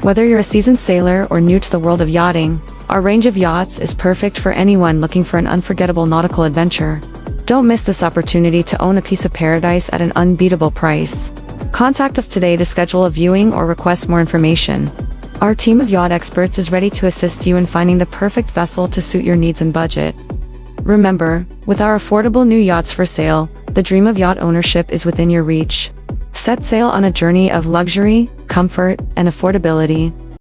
Whether you're a seasoned sailor or new to the world of yachting, our range of yachts is perfect for anyone looking for an unforgettable nautical adventure. Don't miss this opportunity to own a piece of paradise at an unbeatable price. Contact us today to schedule a viewing or request more information. Our team of yacht experts is ready to assist you in finding the perfect vessel to suit your needs and budget. Remember, with our affordable new yachts for sale, the dream of yacht ownership is within your reach. Set sail on a journey of luxury, comfort, and affordability.